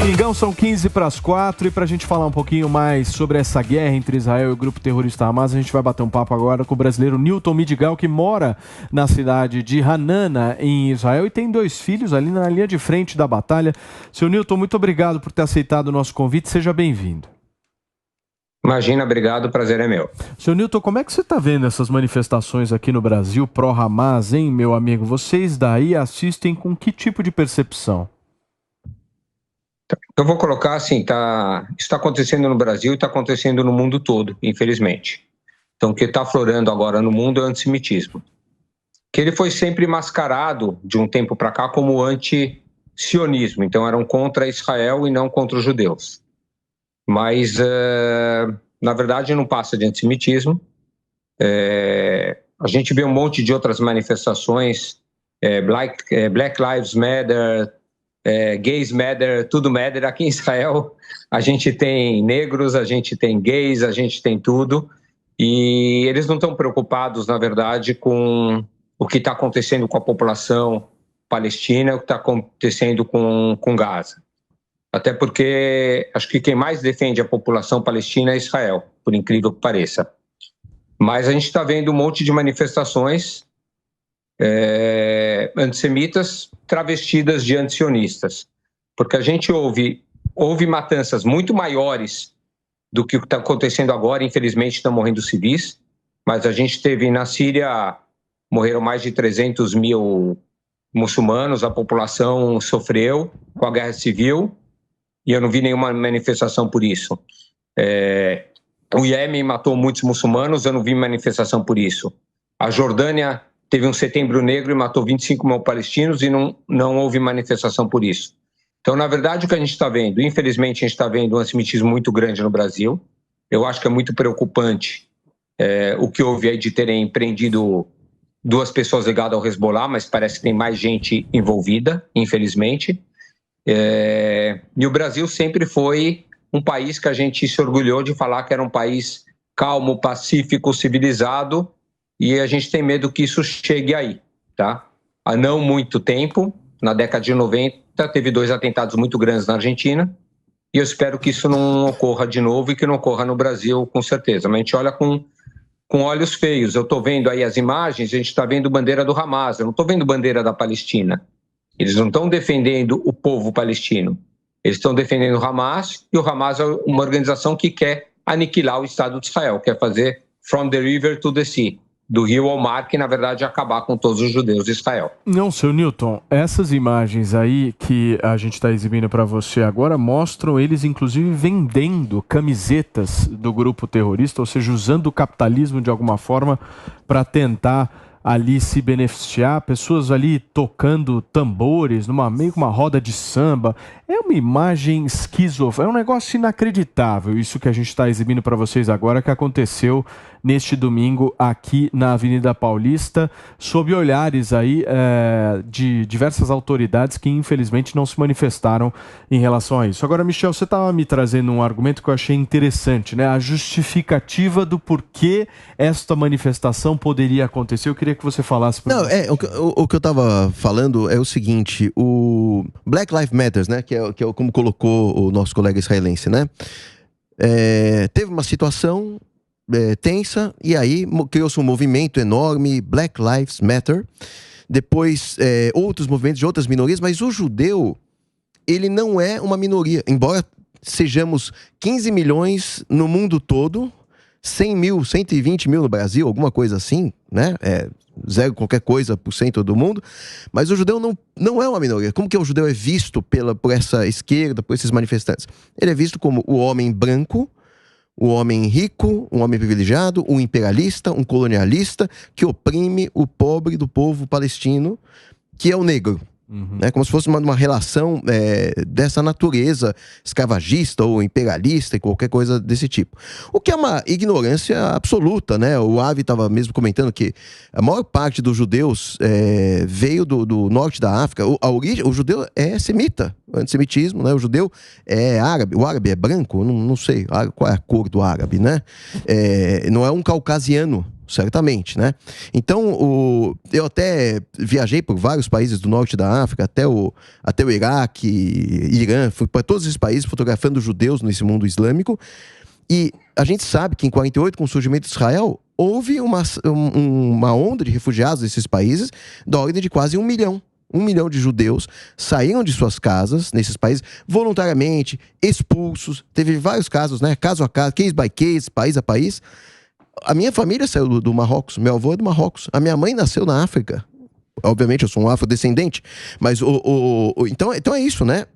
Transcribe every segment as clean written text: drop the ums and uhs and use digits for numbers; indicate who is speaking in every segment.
Speaker 1: Domingão, são 15 para as 4 e para a gente falar um pouquinho mais sobre essa guerra entre Israel e o grupo terrorista Hamas, a gente vai bater um papo agora com o brasileiro Newton Midigal, que mora na cidade de Hanana, em Israel, e tem 2 filhos ali na linha de frente da batalha. Seu Newton, muito obrigado por ter aceitado o nosso convite, seja bem-vindo.
Speaker 2: Imagina, obrigado, o prazer é meu.
Speaker 1: Seu Newton, como é que você está vendo essas manifestações aqui no Brasil pró-Hamas, hein, meu amigo? Vocês daí assistem com que tipo de percepção?
Speaker 2: Eu vou colocar assim, isso está acontecendo no Brasil e está acontecendo no mundo todo, infelizmente. Então, o que está aflorando agora no mundo é o antissemitismo. Que ele foi sempre mascarado, de um tempo para cá, como anti-sionismo. Então, eram contra Israel e não contra os judeus. Mas, na verdade, não passa de antissemitismo. A gente vê um monte de outras manifestações, Black Lives Matter, Gays Matter, tudo matter. Aqui em Israel a gente tem negros, a gente tem gays, a gente tem tudo, e eles não estão preocupados, na verdade, com o que está acontecendo com a população palestina, o que está acontecendo com Gaza. Até porque acho que quem mais defende a população palestina é Israel, por incrível que pareça. Mas a gente está vendo um monte de manifestações antissemitas travestidas de antisionistas, porque a gente ouve matanças muito maiores do que está acontecendo agora. Infelizmente estão morrendo civis, mas a gente teve na Síria, morreram mais de 300 mil muçulmanos, a população sofreu com a guerra civil e eu não vi nenhuma manifestação por isso. O Iêmen matou muitos muçulmanos, eu não vi manifestação por isso. A Jordânia teve um setembro negro e matou 25 mil palestinos e não houve manifestação por isso. Então, na verdade, o que a gente está vendo, infelizmente, a gente está vendo um antissemitismo muito grande no Brasil. Eu acho que é muito preocupante o que houve aí de terem prendido 2 pessoas ligadas ao Hezbollah, mas parece que tem mais gente envolvida, infelizmente. E o Brasil sempre foi um país que a gente se orgulhou de falar que era um país calmo, pacífico, civilizado, e a gente tem medo que isso chegue aí, tá? Há não muito tempo, na década de 90, teve 2 atentados muito grandes na Argentina, e eu espero que isso não ocorra de novo e que não ocorra no Brasil, com certeza. Mas a gente olha com olhos feios. Eu estou vendo aí as imagens, a gente está vendo bandeira do Hamas, eu não estou vendo bandeira da Palestina. Eles não estão defendendo o povo palestino, eles estão defendendo o Hamas, e o Hamas é uma organização que quer aniquilar o Estado de Israel, quer fazer from the river to the sea, do rio ao mar, que na verdade é acabar com todos os judeus de Israel.
Speaker 1: Não, seu Newton, essas imagens aí que a gente está exibindo para você agora mostram eles inclusive vendendo camisetas do grupo terrorista, ou seja, usando o capitalismo de alguma forma para tentar ali se beneficiar, pessoas ali tocando tambores, meio que uma roda de samba. É uma imagem esquizofrênica, é um negócio inacreditável isso que a gente está exibindo para vocês agora, que aconteceu neste domingo aqui na Avenida Paulista, sob olhares aí de diversas autoridades que infelizmente não se manifestaram em relação a isso. Agora, Michel, você estava me trazendo um argumento que eu achei interessante, né? A justificativa do porquê esta manifestação poderia acontecer. Eu queria que você falasse para nós.
Speaker 3: O que eu estava falando é o seguinte: o Black Lives Matter, né? Que é como colocou o nosso colega israelense, né? Teve uma situação tensa, e aí criou-se um movimento enorme, Black Lives Matter. Depois outros movimentos de outras minorias, mas o judeu, ele não é uma minoria, embora sejamos 15 milhões no mundo todo, 100 mil, 120 mil no Brasil, alguma coisa assim, né? Zero qualquer coisa por cento do mundo, mas o judeu não é uma minoria. Como que o judeu é visto por essa esquerda, por esses manifestantes? Ele é visto como o homem branco, o homem rico, um homem privilegiado, um imperialista, um colonialista que oprime o pobre do povo palestino, que é o negro. Né? Como se fosse uma relação dessa natureza escravagista ou imperialista e qualquer coisa desse tipo. O que é uma ignorância absoluta, né? O Avi estava mesmo comentando que a maior parte dos judeus veio do norte da África. O judeu é semita, antissemitismo, né? O judeu é árabe. O árabe é branco? Não sei qual é a cor do árabe, né? Não é um caucasiano. certamente, né? Então, eu até viajei por vários países do norte da África, até o Iraque, Irã, fui para todos esses países fotografando judeus nesse mundo islâmico, e a gente sabe que em 48, com o surgimento de Israel, houve uma onda de refugiados desses países da ordem de quase 1 milhão. 1 milhão de judeus saíram de suas casas nesses países voluntariamente, expulsos. Teve vários casos, né? Caso a caso, case by case, país a país. A minha família saiu do Marrocos, meu avô é do Marrocos. A minha mãe nasceu na África. Obviamente, eu sou um afrodescendente. Mas então é isso, né?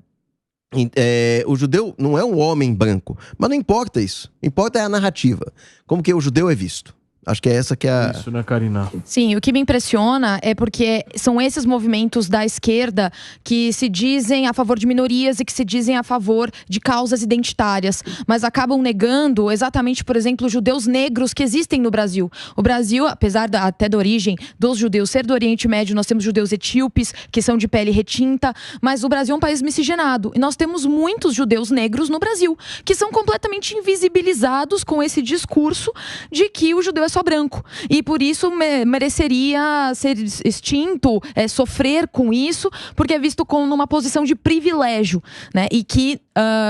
Speaker 3: O judeu não é um homem branco. Mas não importa isso. Importa é a narrativa. Como que o judeu é visto. Acho que é essa que é a...
Speaker 1: Isso, né, Karina?
Speaker 4: Sim, o que me impressiona é porque são esses movimentos da esquerda que se dizem a favor de minorias e que se dizem a favor de causas identitárias, mas acabam negando exatamente, por exemplo, os judeus negros que existem no Brasil. O Brasil, apesar até da origem dos judeus ser do Oriente Médio, nós temos judeus etíopes que são de pele retinta, mas o Brasil é um país miscigenado e nós temos muitos judeus negros no Brasil, que são completamente invisibilizados com esse discurso de que o judeu é só branco. E por isso mereceria ser extinto, sofrer com isso, porque é visto como numa posição de privilégio, né? E que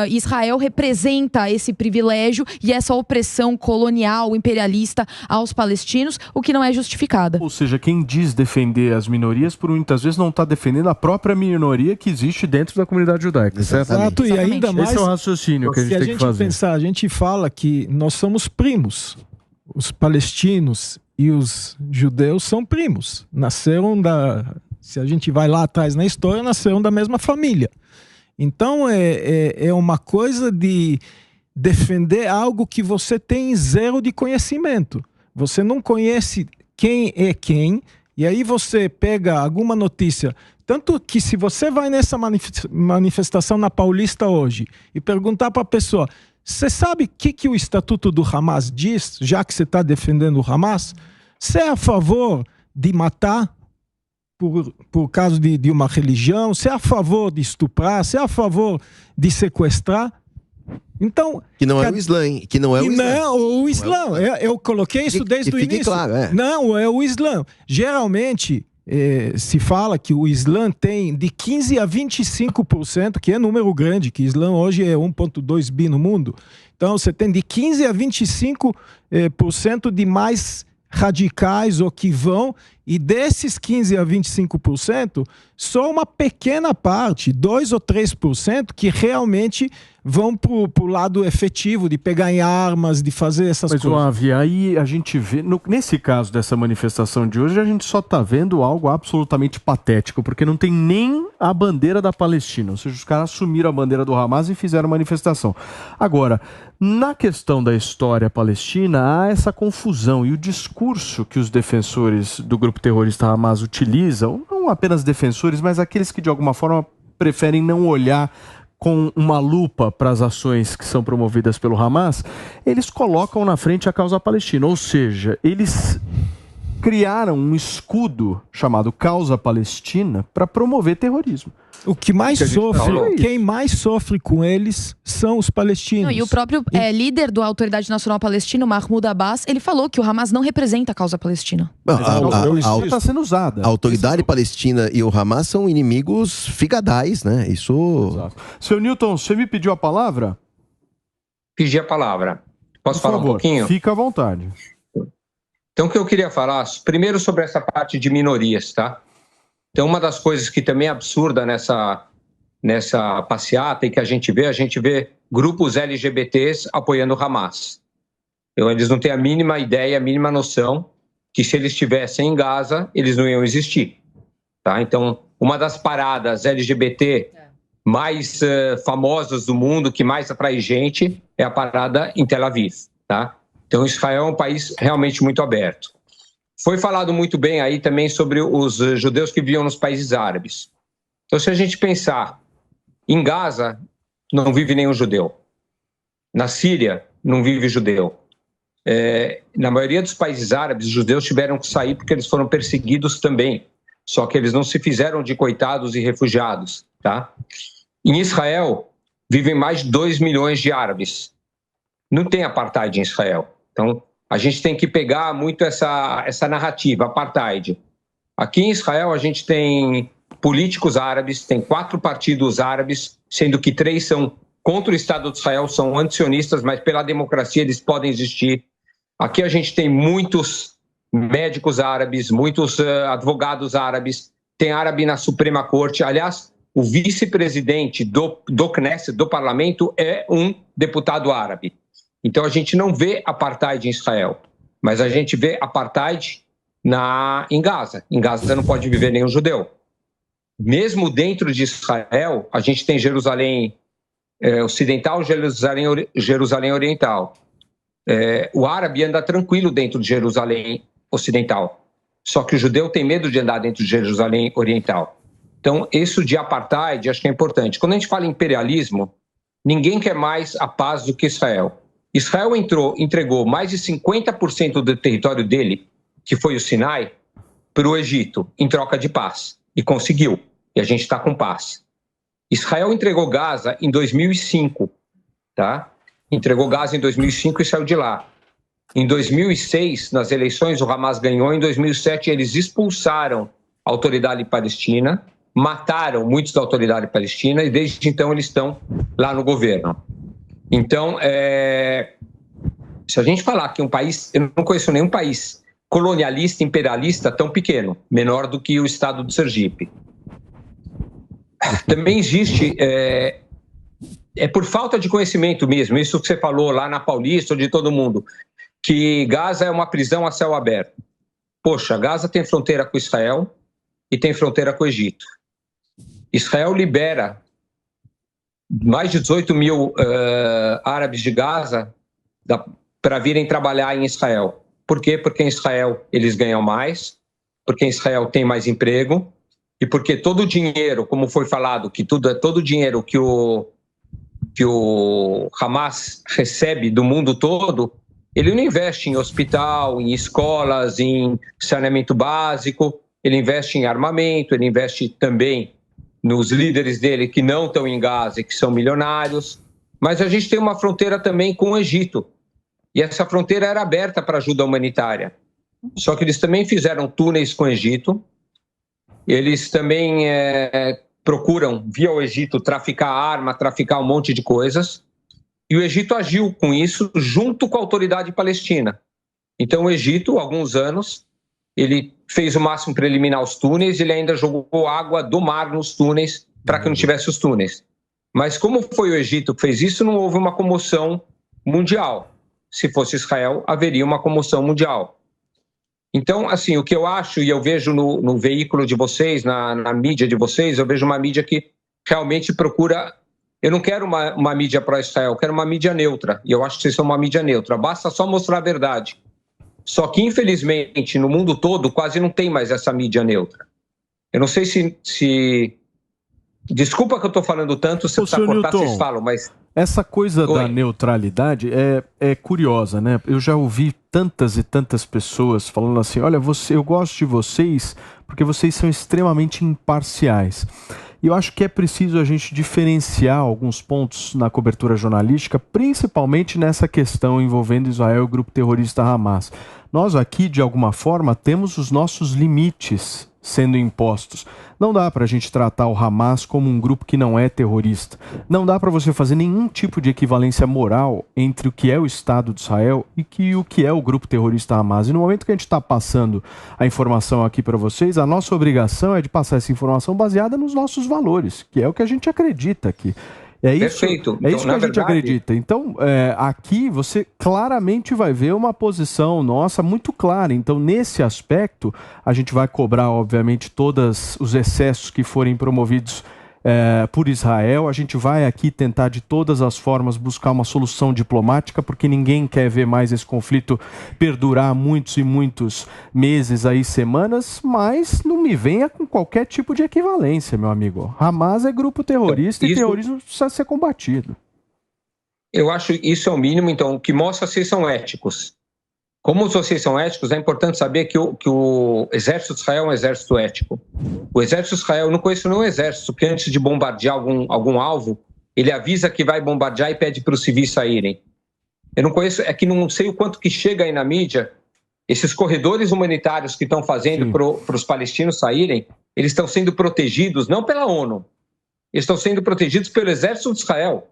Speaker 4: Israel representa esse privilégio e essa opressão colonial, imperialista aos palestinos, o que não é justificada.
Speaker 1: Ou seja, quem diz defender as minorias, por muitas vezes não está defendendo a própria minoria que existe dentro da comunidade judaica.
Speaker 5: Exato, e ainda mais...
Speaker 1: Esse é o raciocínio que a gente tem que fazer.
Speaker 5: Pensar, a gente fala que nós somos primos. Os palestinos e os judeus são primos. Nasceram se a gente vai lá atrás na história, nasceram da mesma família. Então é uma coisa de defender algo que você tem zero de conhecimento. Você não conhece quem é quem, e aí você pega alguma notícia. Tanto que se você vai nessa manifestação na Paulista hoje e perguntar para a pessoa... Você sabe o que o Estatuto do Hamas diz, já que você está defendendo o Hamas? Você é a favor de matar por causa de uma religião? Você é a favor de estuprar? Você é a favor de sequestrar? Então...
Speaker 3: Que não é o Islã, hein? Que não é o Islã.
Speaker 5: Não, o Islã. Eu coloquei isso desde o início.
Speaker 3: Claro,
Speaker 5: Não, é o Islã. Geralmente... se fala que o Islã tem de 15% a 25%, que é número grande, que o Islã hoje é 1,2 bi no mundo. Então, você tem de 15% a 25% de mais radicais ou que vão, e desses 15% a 25%, só uma pequena parte, 2% ou 3%, que realmente vão para o lado efetivo, de pegar em armas, de fazer essas coisas.
Speaker 1: Mas, Avi, aí a gente vê, nesse caso dessa manifestação de hoje, a gente só está vendo algo absolutamente patético, porque não tem nem a bandeira da Palestina, ou seja, os caras assumiram a bandeira do Hamas e fizeram manifestação. Agora, na questão da história palestina, há essa confusão, e o discurso que os defensores do grupo terrorista Hamas utilizam, não apenas defensores, mas aqueles que de alguma forma preferem não olhar com uma lupa para as ações que são promovidas pelo Hamas, eles colocam na frente a causa palestina, ou seja, eles criaram um escudo chamado causa palestina para promover terrorismo.
Speaker 5: O que mais sofre, quem mais sofre com eles são os palestinos.
Speaker 4: Não, e o próprio líder da Autoridade Nacional Palestina, Mahmoud Abbas, ele falou que o Hamas não representa a causa palestina.
Speaker 1: Está sendo usada.
Speaker 3: A Autoridade Palestina e o Hamas são inimigos figadais, né? Isso...
Speaker 1: Exato. Seu Newton, você me pediu a palavra?
Speaker 2: Pedi a palavra. Posso falar um pouquinho?
Speaker 1: Fica à vontade.
Speaker 2: Então, o que eu queria falar, primeiro sobre essa parte de minorias, tá? Então, uma das coisas que também é absurda nessa passeata e que a gente vê grupos LGBTs apoiando o Hamas. Então, eles não têm a mínima ideia, a mínima noção que se eles estivessem em Gaza, eles não iam existir. Tá? Então, uma das paradas LGBT mais famosas do mundo, que mais atrai gente, é a parada em Tel Aviv. Tá? Então, Israel é um país realmente muito aberto. Foi falado muito bem aí também sobre os judeus que viviam nos países árabes. Então, se a gente pensar, em Gaza não vive nenhum judeu. Na Síria não vive judeu. Na maioria dos países árabes, os judeus tiveram que sair porque eles foram perseguidos também. Só que eles não se fizeram de coitados e refugiados. Tá? Em Israel, vivem mais de 2 milhões de árabes. Não tem apartheid em Israel. Então, a gente tem que pegar muito essa narrativa, apartheid. Aqui em Israel, a gente tem políticos árabes, tem 4 partidos árabes, sendo que 3 são contra o Estado de Israel, são antisionistas, mas pela democracia eles podem existir. Aqui a gente tem muitos médicos árabes, muitos advogados árabes, tem árabe na Suprema Corte. Aliás, o vice-presidente do Knesset, do parlamento, é um deputado árabe. Então a gente não vê apartheid em Israel, mas a gente vê apartheid em Gaza. Em Gaza não pode viver nenhum judeu. Mesmo dentro de Israel, a gente tem Jerusalém Ocidental, Jerusalém Oriental. O árabe anda tranquilo dentro de Jerusalém Ocidental, só que o judeu tem medo de andar dentro de Jerusalém Oriental. Então, isso de apartheid, acho que é importante. Quando a gente fala em imperialismo, ninguém quer mais a paz do que Israel. Israel entregou mais de 50% do território dele, que foi o Sinai, para o Egito, em troca de paz. E conseguiu. E a gente está com paz. Israel entregou Gaza em 2005, tá? Entregou Gaza em 2005 e saiu de lá. Em 2006, nas eleições, o Hamas ganhou. Em 2007, eles expulsaram a autoridade palestina, mataram muitos da autoridade palestina e desde então eles estão lá no governo. Então, se a gente falar que um país... Eu não conheço nenhum país colonialista, imperialista tão pequeno, menor do que o estado do Sergipe. Também existe... por falta de conhecimento mesmo, isso que você falou lá na Paulista, ou de todo mundo, que Gaza é uma prisão a céu aberto. Poxa, Gaza tem fronteira com Israel e tem fronteira com o Egito. Israel libera mais de 18 mil árabes de Gaza para virem trabalhar em Israel. Por quê? Porque em Israel eles ganham mais, porque em Israel tem mais emprego e porque todo o dinheiro, como foi falado, que todo o dinheiro que o Hamas recebe do mundo todo, ele não investe em hospital, em escolas, em saneamento básico, ele investe em armamento, ele investe também nos líderes dele que não estão em Gaza e que são milionários. Mas a gente tem uma fronteira também com o Egito. E essa fronteira era aberta para ajuda humanitária. Só que eles também fizeram túneis com o Egito. Eles também procuram, via o Egito, traficar arma, traficar um monte de coisas. E o Egito agiu com isso junto com a autoridade palestina. Então o Egito, há alguns anos, ele fez o máximo para eliminar os túneis, ele ainda jogou água do mar nos túneis para que não tivesse os túneis. Mas como foi o Egito que fez isso, não houve uma comoção mundial. Se fosse Israel, haveria uma comoção mundial. Então, assim, o que eu acho, e eu vejo no veículo de vocês, na mídia de vocês, eu vejo uma mídia que realmente procura... Eu não quero uma mídia pró-Israel, eu quero uma mídia neutra. E eu acho que vocês são uma mídia neutra. Basta só mostrar a verdade. Só que, infelizmente, no mundo todo, quase não tem mais essa mídia neutra. Eu não sei se... Desculpa que eu estou falando tanto, se precisar cortar, vocês falam, mas...
Speaker 1: Essa coisa da neutralidade é curiosa, né? Eu já ouvi tantas e tantas pessoas falando assim, olha, eu gosto de vocês porque vocês são extremamente imparciais. E eu acho que é preciso a gente diferenciar alguns pontos na cobertura jornalística, principalmente nessa questão envolvendo Israel e o grupo terrorista Hamas. Nós aqui, de alguma forma, temos os nossos limites sendo impostos. Não dá para a gente tratar o Hamas como um grupo que não é terrorista. Não dá para você fazer nenhum tipo de equivalência moral entre o que é o Estado de Israel e o que é o grupo terrorista Hamas. E no momento que a gente está passando a informação aqui para vocês, a nossa obrigação é de passar essa informação baseada nos nossos valores, que é o que a gente acredita aqui. É isso,
Speaker 2: perfeito.
Speaker 1: É isso que a gente acredita. Então, aqui você claramente vai ver uma posição nossa muito clara. Então, nesse aspecto, a gente vai cobrar, obviamente, todos os excessos que forem promovidos por Israel. A gente vai aqui tentar, de todas as formas, buscar uma solução diplomática, porque ninguém quer ver mais esse conflito perdurar muitos e muitos meses, aí, semanas, mas não me venha com qualquer tipo de equivalência, meu amigo. Hamas é grupo terrorista e terrorismo precisa ser combatido.
Speaker 2: Eu acho isso é o mínimo, então, o que mostra se são éticos. Como vocês são éticos, é importante saber que o exército de Israel é um exército ético. O exército de Israel, eu não conheço nenhum exército que antes de bombardear algum alvo, ele avisa que vai bombardear e pede para os civis saírem. Eu não conheço, é que não sei o quanto que chega aí na mídia. Esses corredores humanitários que estão fazendo para os palestinos saírem, eles estão sendo protegidos não pela ONU, eles estão sendo protegidos pelo exército de Israel.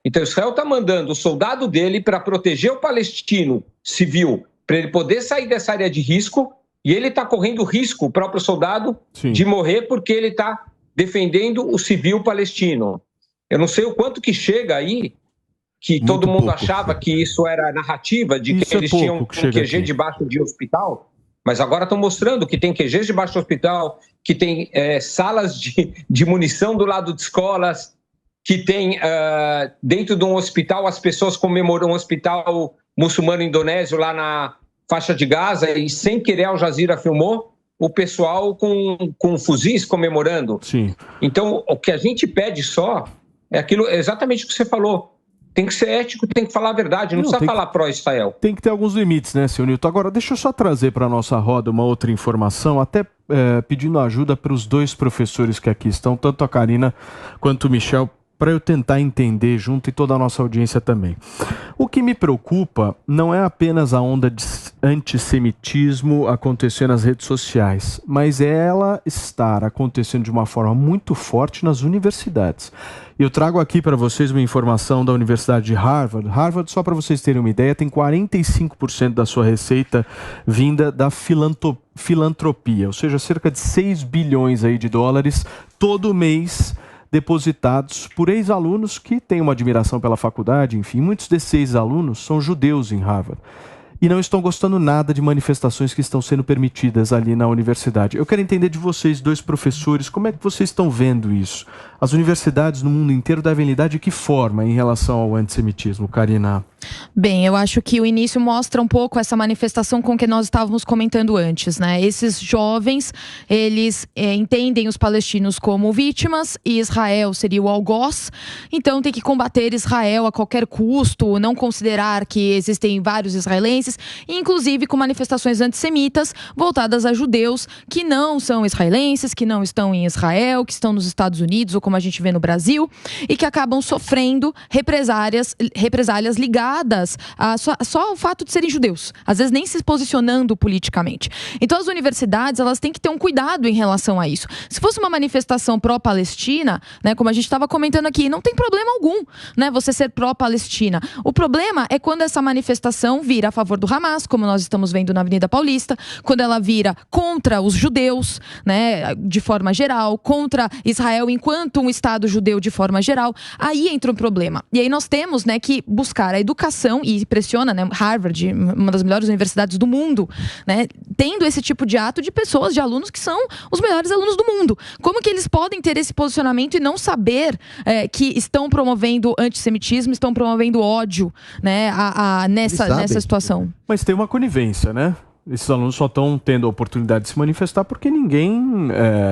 Speaker 2: Então Israel está mandando o soldado dele para proteger o palestino civil, para ele poder sair dessa área de risco, e ele está correndo risco, o próprio soldado, de morrer porque ele está defendendo o civil palestino. Eu não sei o quanto que chega aí, que muito todo mundo achava que isso era narrativa, de que eles tinham um QG debaixo de hospital, mas agora estão mostrando que tem QGs debaixo do hospital, que tem salas de munição do lado de escolas, que tem dentro de um hospital, as pessoas comemoram um hospital muçulmano indonésio lá na faixa de Gaza, e sem querer Al Jazeera filmou o pessoal com fuzis comemorando.
Speaker 1: Sim.
Speaker 2: Então, o que a gente pede só é aquilo, exatamente o que você falou. Tem que ser ético, tem que falar a verdade, não precisa falar pró-Israel.
Speaker 1: Tem que ter alguns limites, né, seu Nilton? Agora, deixa eu só trazer para a nossa roda uma outra informação, até pedindo ajuda para os dois professores que aqui estão, tanto a Karina quanto o Michel, para eu tentar entender junto e toda a nossa audiência também. O que me preocupa não é apenas a onda de antissemitismo acontecendo nas redes sociais, mas é ela estar acontecendo de uma forma muito forte nas universidades. Eu trago aqui para vocês uma informação da Universidade de Harvard. Harvard, só para vocês terem uma ideia, tem 45% da sua receita vinda da filantropia, ou seja, cerca de 6 bilhões aí de dólares todo mês, depositados por ex-alunos que têm uma admiração pela faculdade. Enfim, muitos desses ex-alunos são judeus em Harvard e não estão gostando nada de manifestações que estão sendo permitidas ali na universidade. Eu quero entender de vocês, dois professores, como é que vocês estão vendo isso? As universidades no mundo inteiro devem lidar de que forma em relação ao antissemitismo, Karina?
Speaker 4: Bem, eu acho que o início mostra um pouco essa manifestação com que nós estávamos comentando antes, né? Esses jovens, eles entendem os palestinos como vítimas e Israel seria o algoz, então tem que combater Israel a qualquer custo, não considerar que existem vários israelenses, inclusive com manifestações antissemitas voltadas a judeus que não são israelenses, que não estão em Israel, que estão nos Estados Unidos ou como a gente vê no Brasil, e que acabam sofrendo represálias ligadas a só o fato de serem judeus, às vezes nem se posicionando politicamente. Então as universidades, elas têm que ter um cuidado em relação a isso. Se fosse uma manifestação pró-Palestina, né, como a gente estava comentando aqui, não tem problema algum, né, você ser pró-Palestina. O problema é quando essa manifestação vira a favor do Hamas, como nós estamos vendo na Avenida Paulista, quando ela vira contra os judeus, né, de forma geral, contra Israel enquanto um Estado judeu de forma geral, aí entra um problema. E aí nós temos, né, que buscar a educação, e pressiona, né, Harvard, uma das melhores universidades do mundo, né, tendo esse tipo de ato de pessoas, de alunos que são os melhores alunos do mundo. Como que eles podem ter esse posicionamento e não saber que estão promovendo antissemitismo, estão promovendo ódio, né, nessa situação?
Speaker 1: Mas tem uma conivência, né? Esses alunos só estão tendo a oportunidade de se manifestar porque ninguém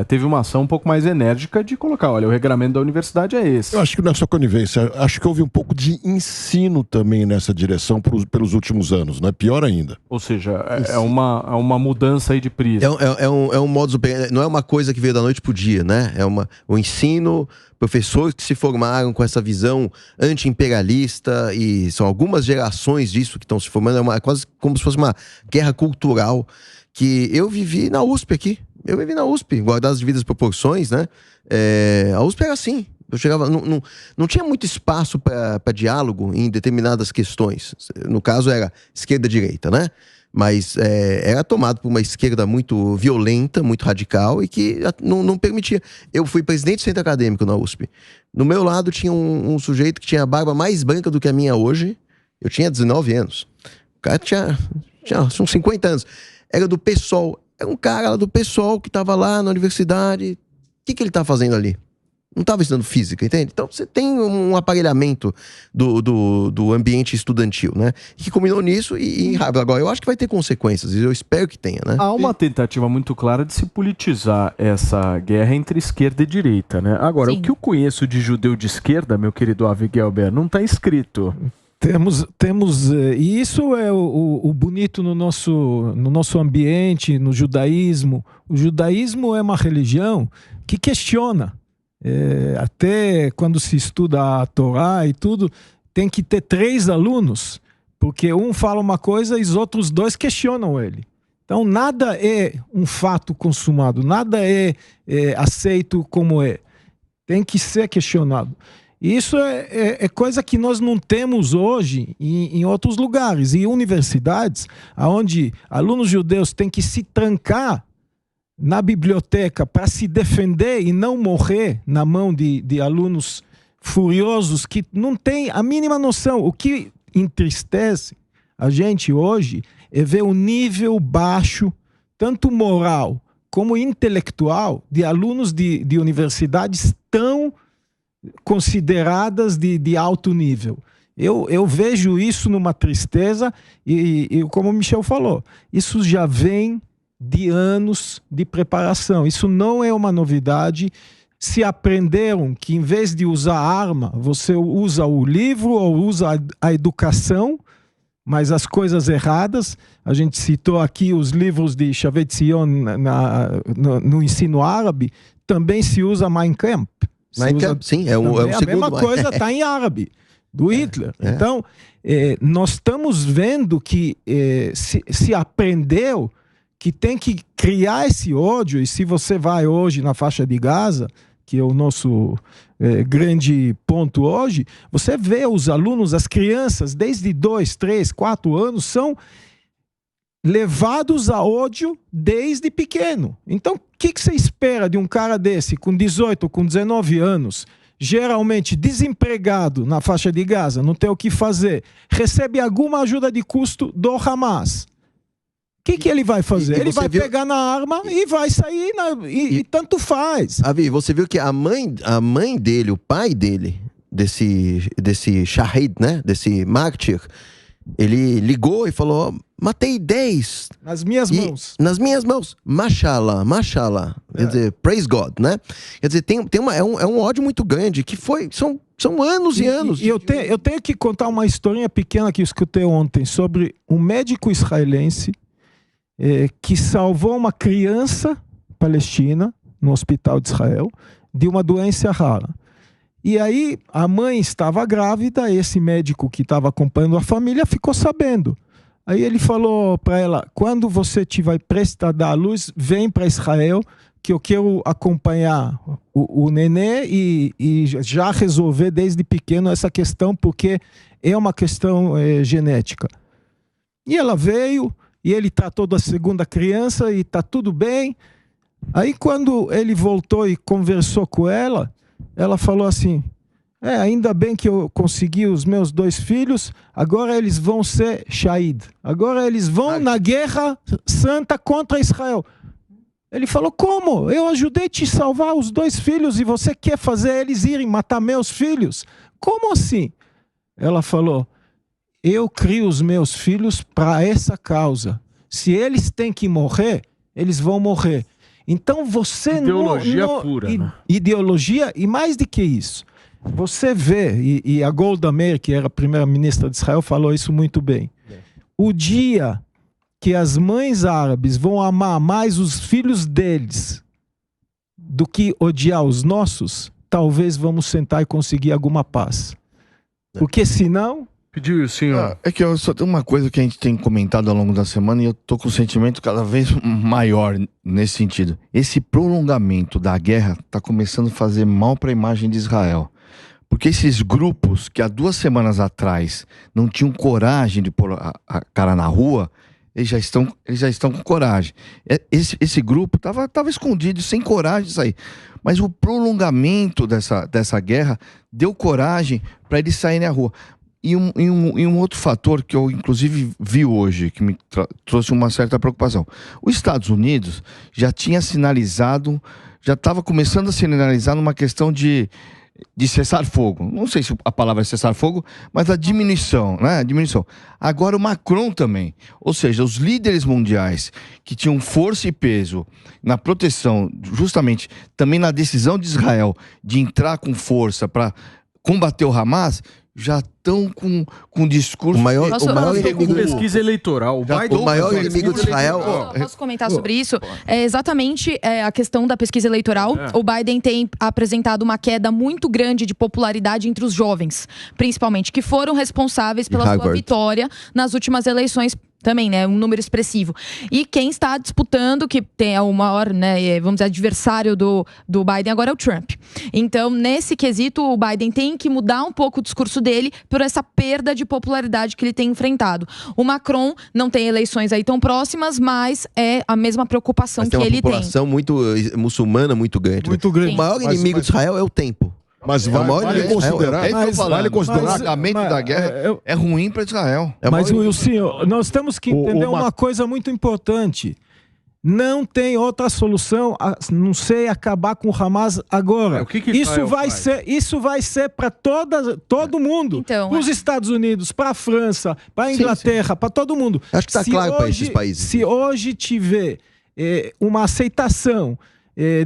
Speaker 1: teve uma ação um pouco mais enérgica de colocar, olha, o regramento da universidade é esse.
Speaker 6: Eu acho que não é só conivência, acho que houve um pouco de ensino também nessa direção pelos últimos anos, não é? Pior ainda.
Speaker 1: Ou seja, é uma mudança aí de prisma.
Speaker 3: É um modus operandi, não é uma coisa que veio da noite pro dia, né? O ensino, professores que se formaram com essa visão anti-imperialista, e são algumas gerações disso que estão se formando, é quase como se fosse uma guerra cultural que eu vivi na USP aqui. Eu vivi na USP, guardadas as devidas proporções, né? A USP era assim. Eu chegava, não tinha muito espaço para diálogo em determinadas questões. No caso era esquerda-direita, né? Mas era tomado por uma esquerda muito violenta, muito radical, e que não permitia. Eu fui presidente do centro acadêmico na USP. No meu lado tinha um sujeito que tinha a barba mais branca do que a minha hoje. Eu tinha 19 anos. O cara tinha uns 50 anos. Era do PSOL. Era um cara lá do PSOL que estava lá na universidade. O que ele está fazendo ali? Não estava estudando física, entende? Então você tem um aparelhamento do ambiente estudantil, né? Que combinou nisso e agora eu acho que vai ter consequências, e eu espero que tenha, né?
Speaker 1: Há uma tentativa muito clara de se politizar essa guerra entre esquerda e direita, né? Agora, sim, o que eu conheço de judeu de esquerda, meu querido Avi Gelber, não está escrito.
Speaker 5: Temos e isso é o bonito no nosso ambiente, no judaísmo. O judaísmo é uma religião que questiona. Até quando se estuda a Torá e tudo, tem que ter 3 alunos Porque um fala uma coisa e os outros dois questionam ele. Então, nada é um fato consumado, nada é aceito como é. Tem que ser questionado. E isso é coisa que nós não temos hoje em outros lugares. E universidades, onde alunos judeus têm que se trancar na biblioteca para se defender e não morrer na mão de alunos furiosos que não têm a mínima noção. O que entristece a gente hoje é ver o nível baixo, tanto moral como intelectual, de alunos de universidades tão consideradas de alto nível. Eu vejo isso numa tristeza e como o Michel falou, isso já vem de anos de preparação. Isso não é uma novidade. Se aprenderam que em vez de usar arma, você usa o livro ou usa a educação, mas as coisas erradas. A gente citou aqui os livros de Shavet Zion no ensino árabe, também se usa Mein Kampf.
Speaker 3: Sim, é o
Speaker 5: segundo. A mesma coisa está em árabe, do Hitler. Então, nós estamos vendo que se aprendeu que tem que criar esse ódio, e se você vai hoje na faixa de Gaza, que é o nosso grande ponto hoje, você vê os alunos, as crianças, desde 2, 3, 4 anos, são levados a ódio desde pequeno. Então, o que você espera de um cara desse, com 18, com 19 anos, geralmente desempregado na faixa de Gaza, não tem o que fazer, recebe alguma ajuda de custo do Hamas? O que ele vai fazer? Ele vai pegar na arma e vai sair e tanto faz.
Speaker 3: Avi, você viu que a mãe dele, o pai dele, desse Shahid, né? Desse mártir, ele ligou e falou: matei 10.
Speaker 5: Nas minhas mãos.
Speaker 3: Nas minhas mãos. Mashallah. Quer dizer, praise God, né? Quer dizer, é um ódio muito grande, que são anos e anos.
Speaker 5: E eu tenho que contar uma historinha pequena que eu escutei ontem sobre um médico israelense que salvou uma criança palestina no hospital de Israel de uma doença rara. E aí a mãe estava grávida, esse médico que estava acompanhando a família ficou sabendo. Aí ele falou para ela: quando você estiver prestes a dar à luz, vem para Israel, que eu quero acompanhar o nenê e já resolver desde pequeno essa questão, porque é uma questão genética. E ela veio, e ele tratou da segunda criança e está tudo bem. Aí quando ele voltou e conversou com ela, ela falou assim: ainda bem que eu consegui os meus 2 filhos, agora eles vão ser Shahid. Agora eles vão na guerra santa contra Israel. Ele falou: como? Eu ajudei a te salvar os 2 filhos e você quer fazer eles irem matar meus filhos? Como assim? Ela falou: eu crio os meus filhos para essa causa. Se eles têm que morrer, eles vão morrer. Então você
Speaker 1: ideologia pura, né?
Speaker 5: Ideologia, e mais do que isso, você vê, e a Golda Meir, que era a primeira-ministra de Israel, falou isso muito bem. O dia que as mães árabes vão amar mais os filhos deles do que odiar os nossos, talvez vamos sentar e conseguir alguma paz. Porque senão...
Speaker 1: Pediu o senhor.
Speaker 7: É que só tem uma coisa que a gente tem comentado ao longo da semana e eu tô com um sentimento cada vez maior nesse sentido. Esse prolongamento da guerra tá começando a fazer mal para a imagem de Israel. Porque esses grupos que há 2 semanas atrás não tinham coragem de pôr a cara na rua, eles já estão com coragem. Esse grupo tava escondido, sem coragem de sair. Mas o prolongamento dessa guerra deu coragem para eles saírem à rua. E um outro fator que eu, inclusive, vi hoje, que me trouxe uma certa preocupação. Os Estados Unidos já tinha sinalizado, já estava começando a sinalizar numa questão de cessar-fogo. Não sei se a palavra é cessar-fogo, mas a diminuição, né? Agora o Macron também. Ou seja, os líderes mundiais que tinham força e peso na proteção, justamente também na decisão de Israel de entrar com força para combater o Hamas, já estão com discurso...
Speaker 3: O maior
Speaker 1: Com pesquisa eleitoral.
Speaker 3: O maior inimigo de Israel...
Speaker 4: Posso comentar sobre isso? É exatamente a questão da pesquisa eleitoral. O Biden tem apresentado uma queda muito grande de popularidade entre os jovens, principalmente, que foram responsáveis pela sua vitória nas últimas eleições. Também, né? Um número expressivo. E quem está disputando, que tem o maior, né, vamos dizer, adversário do Biden agora é o Trump. Então, nesse quesito, o Biden tem que mudar um pouco o discurso dele por essa perda de popularidade que ele tem enfrentado. O Macron não tem eleições aí tão próximas, mas é a mesma preocupação que ele tem.
Speaker 3: Tem uma população muito muçulmana muito grande.
Speaker 5: Muito grande.
Speaker 3: O maior inimigo de Israel é o tempo.
Speaker 6: Mas vale considerar.
Speaker 7: O largamento da guerra é ruim para Israel.
Speaker 5: Mas, Wilson, nós temos que entender uma coisa muito importante. Não tem outra solução a não ser acabar com o Hamas agora. Isso vai ser para todo mundo.
Speaker 4: Então,
Speaker 5: para os Estados Unidos, para a França, para a Inglaterra, para todo mundo.
Speaker 3: Acho que está claro para esses países.
Speaker 5: Se hoje tiver uma aceitação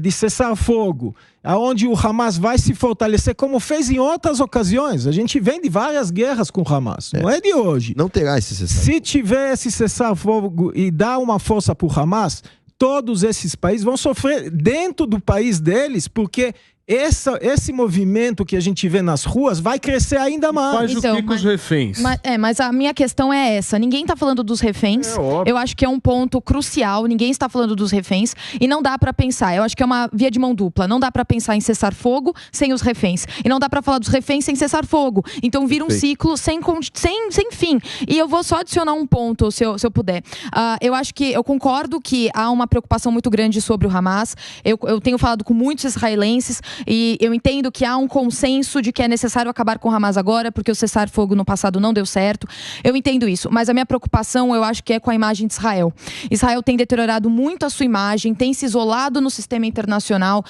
Speaker 5: de cessar-fogo, aonde o Hamas vai se fortalecer, como fez em outras ocasiões. A gente vem de várias guerras com o Hamas, não é de hoje.
Speaker 3: Não terá esse cessar-fogo.
Speaker 5: Se tiver esse cessar-fogo e dar uma força para o Hamas, todos esses países vão sofrer dentro do país deles, porque esse movimento que a gente vê nas ruas vai crescer ainda mais.
Speaker 1: Faz o que com os reféns?
Speaker 4: Mas a minha questão é essa. Ninguém está falando dos reféns. Eu acho que é um ponto crucial. Ninguém está falando dos reféns. E não dá para pensar. Eu acho que é uma via de mão dupla. Não dá para pensar em cessar fogo sem os reféns. E não dá para falar dos reféns sem cessar fogo. Então vira um ciclo sem fim. E eu vou só adicionar um ponto, se eu puder. Eu concordo que há uma preocupação muito grande sobre o Hamas. Eu tenho falado com muitos israelenses. E eu entendo que há um consenso de que é necessário acabar com o Hamas agora, porque o cessar-fogo no passado não deu certo. Eu entendo isso, mas a minha preocupação, eu acho que é com a imagem de Israel. Israel tem deteriorado muito a sua imagem, tem se isolado no sistema internacional.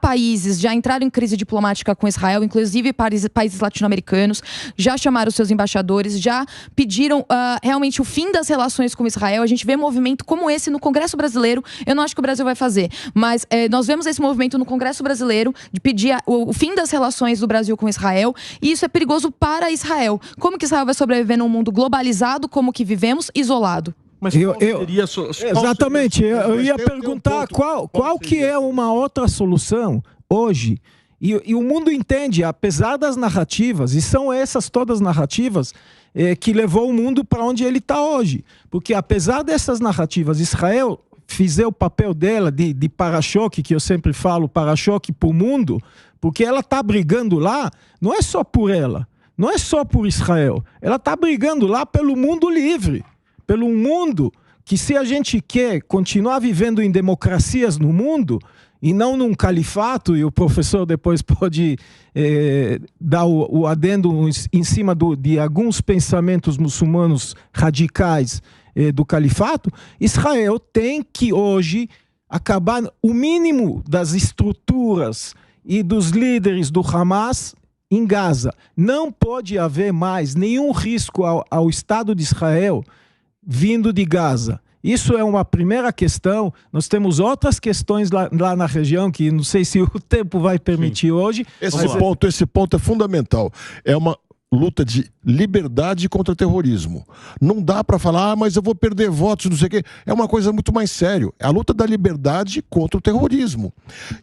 Speaker 4: Países já entraram em crise diplomática com Israel, inclusive países latino-americanos, já chamaram seus embaixadores, já pediram realmente o fim das relações com Israel. A gente vê um movimento como esse no Congresso Brasileiro. Eu não acho que o Brasil vai fazer, mas nós vemos esse movimento no Congresso Brasileiro de pedir o fim das relações do Brasil com Israel, e isso é perigoso para Israel. Como que Israel vai sobreviver num mundo globalizado como que vivemos, isolado?
Speaker 1: Mas
Speaker 5: exatamente, eu ia perguntar qual que é uma outra solução hoje, e o mundo entende, apesar das narrativas, e são essas todas narrativas que levou o mundo para onde ele está hoje, porque apesar dessas narrativas, Israel fizer o papel dela de para-choque, que eu sempre falo, para-choque para o mundo, porque ela está brigando lá, não é só por ela, não é só por Israel, ela está brigando lá pelo mundo livre, pelo mundo que, se a gente quer continuar vivendo em democracias no mundo, e não num califato, e o professor depois pode dar o adendo em cima de alguns pensamentos muçulmanos radicais do califato, Israel tem que hoje acabar o mínimo das estruturas e dos líderes do Hamas em Gaza. Não pode haver mais nenhum risco ao Estado de Israel vindo de Gaza. Isso é uma primeira questão. Nós temos outras questões lá na região que não sei se o tempo vai permitir hoje.
Speaker 6: Esse ponto é fundamental. É uma luta de liberdade contra terrorismo. Não dá para falar, mas eu vou perder votos, não sei o quê. É uma coisa muito mais séria. É a luta da liberdade contra o terrorismo.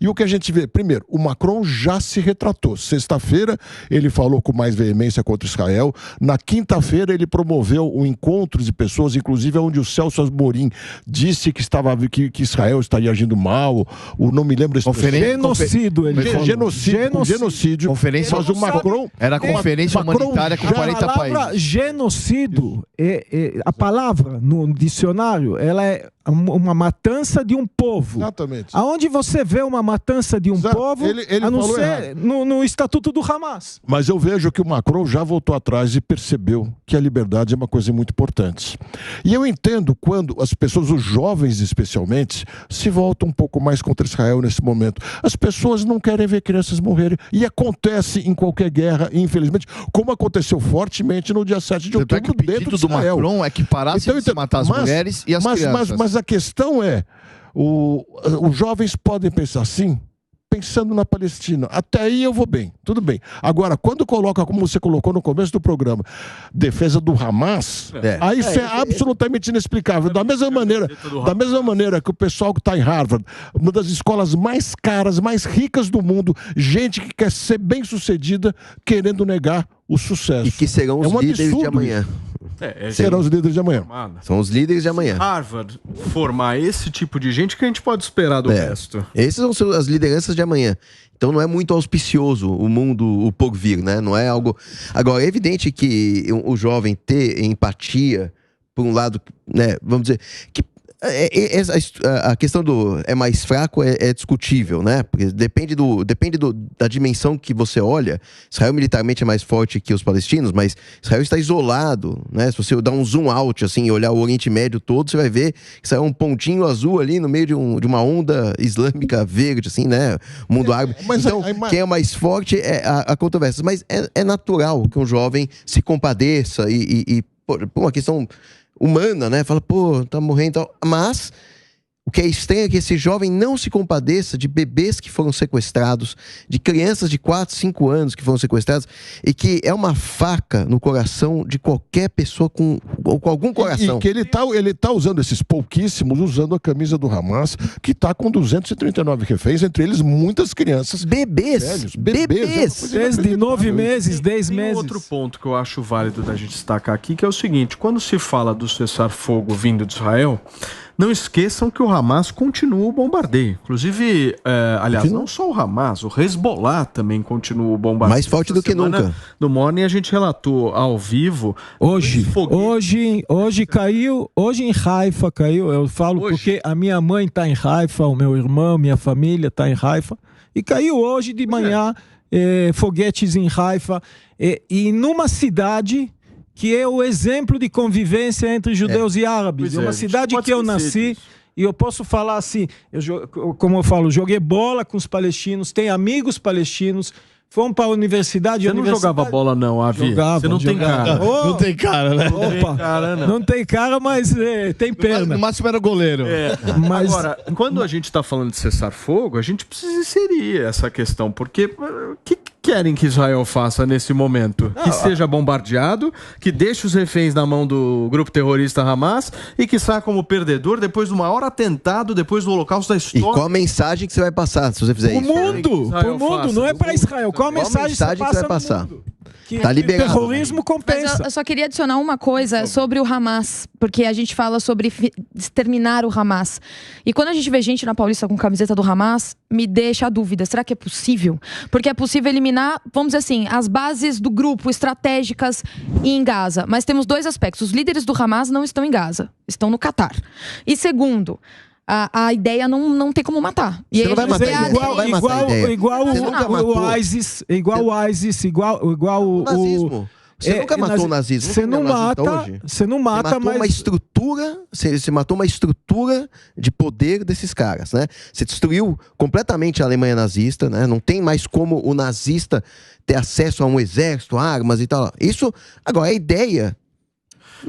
Speaker 6: E o que a gente vê, primeiro, o Macron já se retratou. Sexta-feira, ele falou com mais veemência contra Israel. Na quinta-feira, ele promoveu um encontro de pessoas, inclusive onde o Celso Amorim disse que Israel estaria agindo mal. Não me lembro esse
Speaker 5: genocídio.
Speaker 6: Genocídio.
Speaker 7: Conferência,
Speaker 6: mas o Macron
Speaker 7: era conferência humanitária com 40 países.
Speaker 5: Genocídio, a palavra no dicionário, ela é uma matança de um povo.
Speaker 6: Exatamente.
Speaker 5: Aonde você vê uma matança de um povo, ele a não ser no Estatuto do Hamas.
Speaker 6: Mas eu vejo que o Macron já voltou atrás e percebeu que a liberdade é uma coisa muito importante. E eu entendo quando as pessoas, os jovens especialmente, se voltam um pouco mais contra Israel nesse momento. As pessoas não querem ver crianças morrerem. E acontece em qualquer guerra, infelizmente, como aconteceu fortemente no dia 7 de outubro dentro de Israel.
Speaker 7: O Macron é que parasse de matar as mulheres e as crianças.
Speaker 6: Mas a questão é, os jovens podem pensar assim, pensando na Palestina. Até aí eu vou bem, tudo bem. Agora, quando coloca, como você colocou no começo do programa, defesa do Hamas, aí isso é absolutamente inexplicável. Da mesma maneira que o pessoal que está em Harvard, uma das escolas mais caras, mais ricas do mundo, gente que quer ser bem-sucedida, querendo negar o sucesso.
Speaker 3: E que serão os líderes de amanhã.
Speaker 6: Serão os líderes de amanhã.
Speaker 3: São os líderes de amanhã.
Speaker 1: Harvard formar esse tipo de gente, que a gente pode esperar do resto?
Speaker 3: Esses são as lideranças de amanhã. Então não é muito auspicioso o mundo, o porvir, né? Não é algo... Agora, é evidente que o jovem ter empatia, por um lado, né? Vamos dizer... que a questão do é mais fraco é discutível, né? Porque depende da dimensão que você olha. Israel militarmente é mais forte que os palestinos, mas Israel está isolado, né? Se você dar um zoom out assim e olhar o Oriente Médio todo, você vai ver que Israel é um pontinho azul ali no meio de uma onda islâmica verde, assim, né? O mundo árabe. Então, quem é mais forte é a controvérsia. Mas é natural que um jovem se compadeça e por uma questão humana, né? Fala, pô, tá morrendo e tal. Mas o que é estranho é que esse jovem não se compadeça de bebês que foram sequestrados, de crianças de 4, 5 anos que foram sequestradas, e que é uma faca no coração de qualquer pessoa com algum coração.
Speaker 6: E que ele tá usando esses pouquíssimos, usando a camisa do Hamas, que tá com 239 reféns, entre eles muitas crianças.
Speaker 3: Bebês!
Speaker 6: Velhos,
Speaker 3: Bebês!
Speaker 5: Desde 9 meses, 10
Speaker 1: Tem
Speaker 5: meses.
Speaker 1: outro ponto que eu acho válido da gente destacar aqui, que é o seguinte: quando se fala do cessar-fogo vindo de Israel, não esqueçam que o Hamas continua o bombardeio. Inclusive, aliás, não só o Hamas, o Hezbollah também continua o bombardeio.
Speaker 3: Mais forte do que nunca.
Speaker 1: No Morning a gente relatou ao vivo.
Speaker 5: Hoje caiu, hoje em Haifa caiu, eu falo porque a minha mãe está em Haifa, o meu irmão, minha família está em Haifa, e caiu hoje de manhã foguetes em Haifa, e numa cidade que é o exemplo de convivência entre judeus e árabes. É uma cidade que eu nasci, e eu posso falar assim, como eu falo, joguei bola com os palestinos, tenho amigos palestinos, fomos para a universidade.
Speaker 1: Você não jogava bola não, Avi?
Speaker 5: Jogava.
Speaker 1: Você não tem cara.
Speaker 7: Não tem cara, né?
Speaker 5: Opa, não tem cara, mas tem perna.
Speaker 7: No máximo era goleiro.
Speaker 5: Mas...
Speaker 1: Agora, quando a gente está falando de cessar-fogo, a gente precisa inserir essa questão, porque o que querem que Israel faça nesse momento? Que seja bombardeado, que deixe os reféns na mão do grupo terrorista Hamas e que saia como perdedor depois do maior atentado, depois do holocausto da história.
Speaker 3: E qual a mensagem que você vai passar se você fizer isso?
Speaker 5: Pro mundo, não é para Israel. Qual a mensagem que você vai passar? Que
Speaker 3: tá liberado.
Speaker 5: O terrorismo compensa.
Speaker 4: Mas eu só queria adicionar uma coisa sobre o Hamas, porque a gente fala sobre exterminar o Hamas. E quando a gente vê gente na Paulista com camiseta do Hamas, me deixa a dúvida, será que é possível? Porque é possível eliminar, vamos dizer assim, as bases do grupo estratégicas em Gaza. Mas temos dois aspectos. Os líderes do Hamas não estão em Gaza, estão no Catar. E segundo, a ideia não tem como matar. E
Speaker 3: você não vai matar
Speaker 5: igual o ISIS, igual o
Speaker 3: nazismo. Você nunca matou o nazismo.
Speaker 5: Você não mata, mas
Speaker 3: uma estrutura, você matou uma estrutura de poder desses caras, né? Você destruiu completamente a Alemanha nazista, né? Não tem mais como o nazista ter acesso a um exército, armas e tal. Isso, agora, a ideia...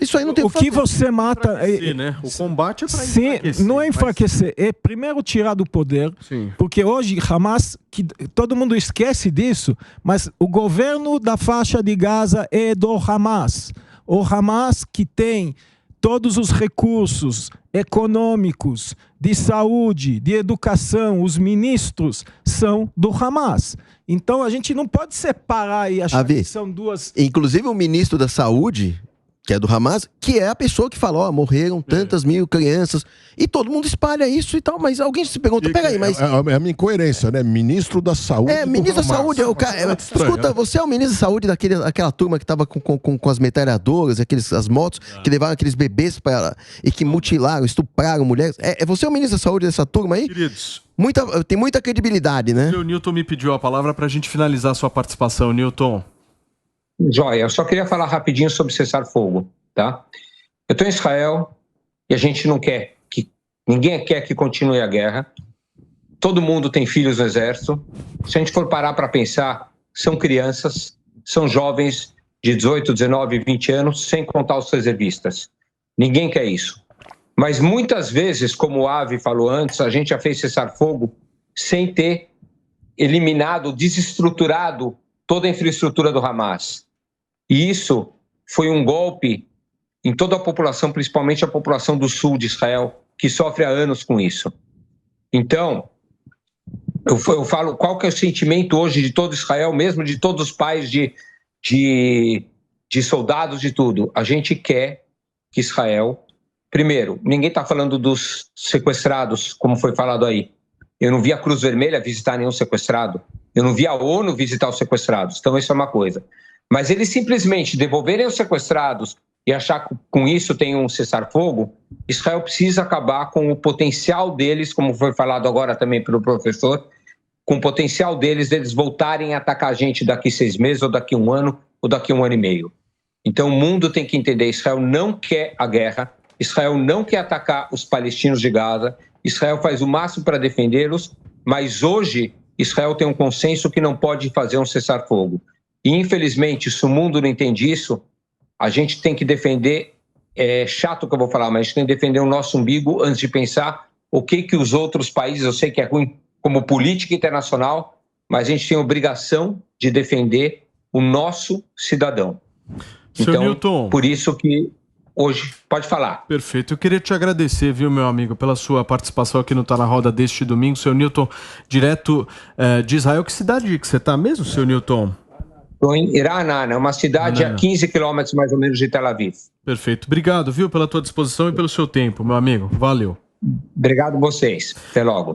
Speaker 3: Isso aí não tem
Speaker 5: o que você mata
Speaker 1: né? O combate é para
Speaker 5: enfraquecer. Não é enfraquecer, é primeiro tirar do poder.
Speaker 1: Sim.
Speaker 5: Porque hoje Hamas, que todo mundo esquece disso, mas o governo da faixa de Gaza é do Hamas. O Hamas que tem todos os recursos econômicos, de saúde, de educação, os ministros são do Hamas. Então a gente não pode separar e achar que são duas...
Speaker 3: Inclusive o ministro da saúde, que é do Hamas, que é a pessoa que fala, morreram tantas mil crianças, e todo mundo espalha isso e tal, mas alguém se pergunta, peraí, mas...
Speaker 6: É a minha incoerência, né? Ministro da Saúde
Speaker 3: ministro da Saúde, escuta, você é o ministro da Saúde daquela turma que tava com as metralhadoras, as motos, que levaram aqueles bebês para ela, e que mutilaram, estupraram mulheres, você é o ministro da Saúde dessa turma aí?
Speaker 1: Queridos,
Speaker 3: tem muita credibilidade, né?
Speaker 1: O Newton me pediu a palavra pra gente finalizar a sua participação, Newton.
Speaker 2: Joia, eu só queria falar rapidinho sobre cessar-fogo, tá? Eu estou em Israel e a gente não quer ninguém quer que continue a guerra. Todo mundo tem filhos no exército. Se a gente for parar para pensar, são crianças, são jovens de 18, 19, 20 anos, sem contar os reservistas. Ninguém quer isso. Mas muitas vezes, como o Avi falou antes, a gente já fez cessar-fogo sem ter eliminado, desestruturado toda a infraestrutura do Hamas. E isso foi um golpe em toda a população, principalmente a população do sul de Israel, que sofre há anos com isso. Então, eu falo, qual que é o sentimento hoje de todo Israel, mesmo de todos os pais de soldados, de tudo? A gente quer que Israel... Primeiro, ninguém está falando dos sequestrados, como foi falado aí. Eu não vi a Cruz Vermelha visitar nenhum sequestrado. Eu não vi a ONU visitar os sequestrados. Então, isso é uma coisa. Mas eles simplesmente devolverem os sequestrados e achar que com isso tem um cessar-fogo, Israel precisa acabar com o potencial deles, como foi falado agora também pelo professor, com o potencial deles voltarem a atacar a gente daqui 6 meses, ou daqui 1 ano, ou daqui 1 ano e meio. Então, o mundo tem que entender, Israel não quer a guerra, Israel não quer atacar os palestinos de Gaza, Israel faz o máximo para defendê-los, mas hoje Israel tem um consenso que não pode fazer um cessar-fogo. E, infelizmente, se o mundo não entende isso, a gente tem que defender, é chato o que eu vou falar, mas a gente tem que defender o nosso umbigo antes de pensar o que os outros países, eu sei que é ruim como política internacional, mas a gente tem a obrigação de defender o nosso cidadão.
Speaker 1: Seu Newton,
Speaker 2: por isso que hoje, pode falar.
Speaker 1: Perfeito. Eu queria te agradecer, viu, meu amigo, pela sua participação aqui no Tá Na Roda deste domingo. Seu Newton, direto de Israel. Que cidade que você está mesmo, seu Newton?
Speaker 2: Estou em Ra'anana, uma cidade a 15 quilômetros mais ou menos de Tel Aviv.
Speaker 1: Perfeito. Obrigado, viu, pela tua disposição e pelo seu tempo, meu amigo. Valeu.
Speaker 2: Obrigado a vocês. Até logo.